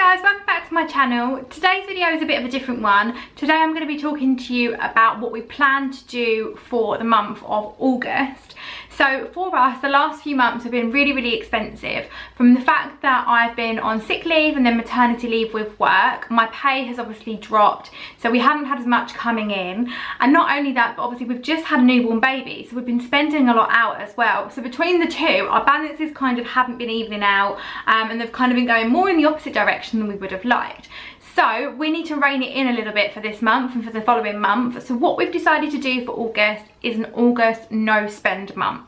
Hi guys, welcome back to my channel. Today's video is a bit of a different one. Today I'm going to be talking to you about what we plan to do for the month of August. So for us, the last few months have been really expensive. From the fact that I've been on sick leave and then maternity leave with work, my pay has obviously dropped, so we haven't had as much coming in. And not only that, but obviously we've just had a newborn baby, so we've been spending a lot out as well. So between the two, our balances kind of haven't been evening out, and they've kind of been going more in the opposite direction than we would have liked. So we need to rein it in a little bit for this month and for the following month. So what we've decided to do for August is an August no spend month.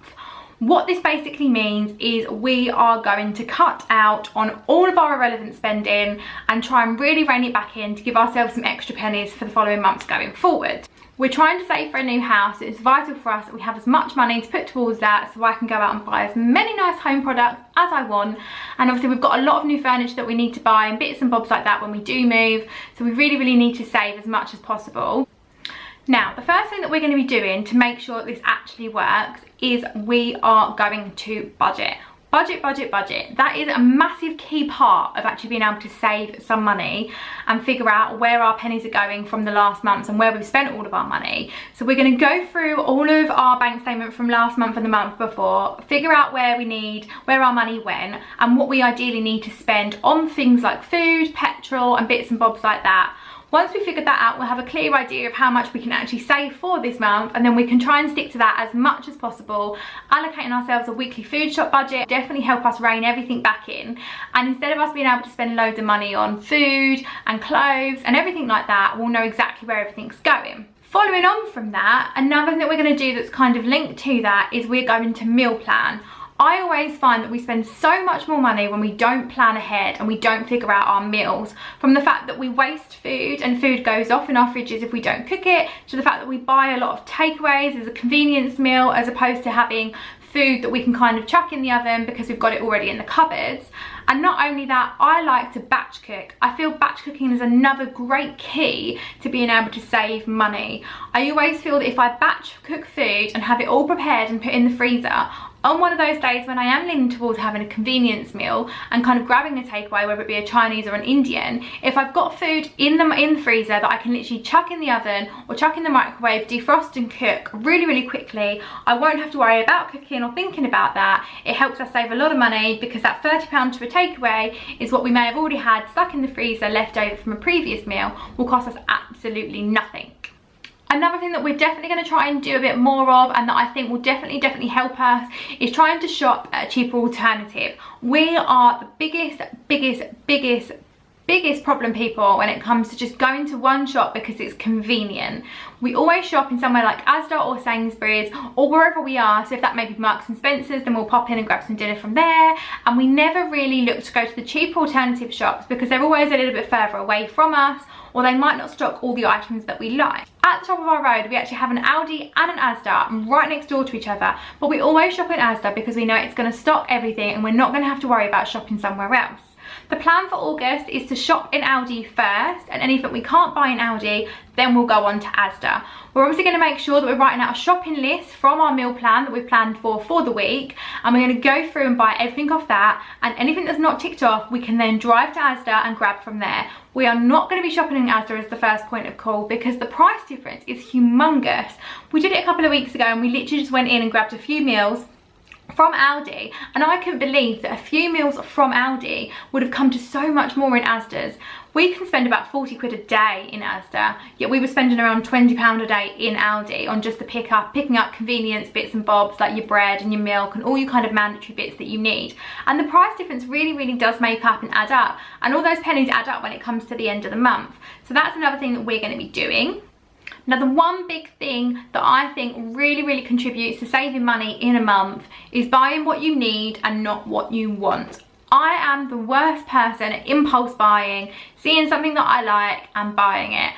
What this basically means is we are going to cut out on all of our irrelevant spending and try and really rein it back in to give ourselves some extra pennies for the following months going forward. We're trying to save for a new house. It's vital for us that we have as much money to put towards that so I can go out and buy as many nice home products as I want. And obviously we've got a lot of new furniture that we need to buy and bits and bobs like that when we do move. So we really need to save as much as possible. Now, the first thing that we're going to be doing to make sure that this actually works is we are going to budget. Budget. That is a massive key part of actually being able to save some money and figure out where our pennies are going from the last months and where we've spent all of our money. So we're going to go through all of our bank statement from last month and the month before, figure out where our money went and what we ideally need to spend on things like food, petrol and bits and bobs like that. Once we've figured that out, we'll have a clear idea of how much we can actually save for this month, and then we can try and stick to that as much as possible. Allocating ourselves a weekly food shop budget definitely help us rein everything back in. And instead of us being able to spend loads of money on food and clothes and everything like that, we'll know exactly where everything's going. Following on from that, another thing that we're going to do that's kind of linked to that is we're going to meal plan. I always find that we spend so much more money when we don't plan ahead and we don't figure out our meals. From the fact that we waste food and food goes off in our fridges if we don't cook it, to the fact that we buy a lot of takeaways as a convenience meal as opposed to having food that we can kind of chuck in the oven because we've got it already in the cupboards. And not only that, I like to batch cook. I feel batch cooking is another great key to being able to save money. I always feel that if I batch cook food and have it all prepared and put in the freezer, on one of those days when I am leaning towards having a convenience meal and kind of grabbing a takeaway, whether it be a Chinese or an Indian, if I've got food in the freezer that I can literally chuck in the oven or chuck in the microwave, defrost and cook really quickly, I won't have to worry about cooking or thinking about that. It helps us save a lot of money because that £30 to a takeaway is what we may have already had stuck in the freezer left over from a previous meal, will cost us absolutely nothing. Another thing that we're definitely going to try and do a bit more of, and that I think will definitely help us, is trying to shop at a cheaper alternative. We are the biggest problem people when it comes to just going to one shop because it's convenient. We always shop in somewhere like Asda or Sainsbury's or wherever we are. So if that may be Marks and Spencer's, then we'll pop in and grab some dinner from there. And we never really look to go to the cheaper alternative shops because they're always a little bit further away from us, or they might not stock all the items that we like. At the top of our road, we actually have an Aldi and an Asda right next door to each other, but we always shop in Asda because we know it's going to stock everything and we're not going to have to worry about shopping somewhere else. The plan for August is to shop in Aldi first, and anything we can't buy in Aldi, then we'll go on to Asda. We're obviously going to make sure that we're writing out a shopping list from our meal plan that we've planned for the week, and we're going to go through and buy everything off that, and anything that's not ticked off we can then drive to Asda and grab from there. We are not going to be shopping in Asda as the first point of call because the price difference is humongous. We did it a couple of weeks ago and we literally just went in and grabbed a few meals from Aldi, and I couldn't believe that a few meals from Aldi would have come to so much more in Asda's. We can spend about 40 quid a day in Asda, yet we were spending around £20 a day in Aldi on just the picking up convenience bits and bobs like your bread and your milk and all your kind of mandatory bits that you need. And the price difference really does make up and add up, and all those pennies add up when it comes to the end of the month. So that's another thing that we're going to be doing. Now, the one big thing that I think really contributes to saving money in a month is buying what you need and not what you want. I am the worst person at impulse buying, seeing something that I like and buying it.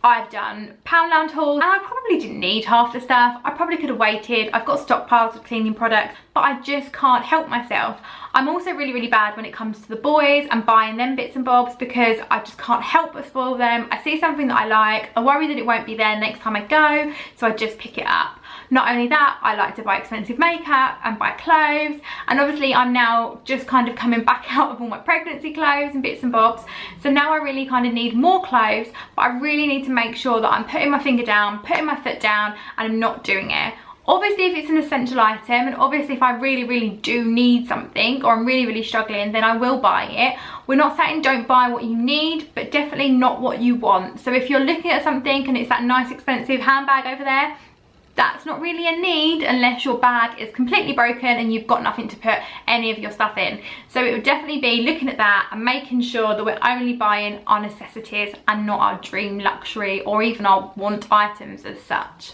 I've done Poundland hauls and I probably didn't need half the stuff. I probably could have waited. I've got stockpiles of cleaning products, but I just can't help myself. I'm also really bad when it comes to the boys and buying them bits and bobs because I just can't help but spoil them. I see something that I like, I worry that it won't be there next time I go, so I just pick it up. Not only that, I like to buy expensive makeup and buy clothes, and obviously I'm now just kind of coming back out of all my pregnancy clothes and bits and bobs, so now I really kind of need more clothes, but I really need to make sure that I'm putting my finger down, putting my foot down, and I'm not doing it. Obviously if it's an essential item, and obviously if I really do need something, or I'm really struggling, then I will buy it. We're not saying don't buy what you need, but definitely not what you want. So if you're looking at something and it's that nice expensive handbag over there, that's not really a need unless your bag is completely broken and you've got nothing to put any of your stuff in. So it would definitely be looking at that and making sure that we're only buying our necessities and not our dream luxury or even our want items as such.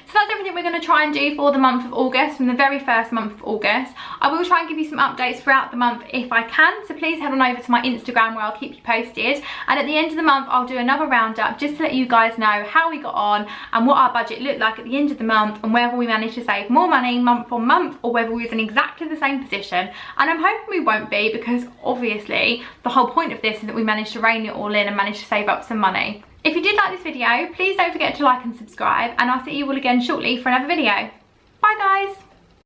So that's everything we're going to try and do for the month of August, from the very first month of August. I will try and give you some updates throughout the month if I can, so please head on over to my Instagram where I'll keep you posted. And at the end of the month I'll do another roundup just to let you guys know how we got on and what our budget looked like at the end of the month, and whether we managed to save more money month on month or whether we was in exactly the same position. And I'm hoping we won't be, because obviously the whole point of this is that we managed to rein it all in and managed to save up some money. If you did like this video, please don't forget to like and subscribe, and I'll see you all again shortly for another video. Bye guys!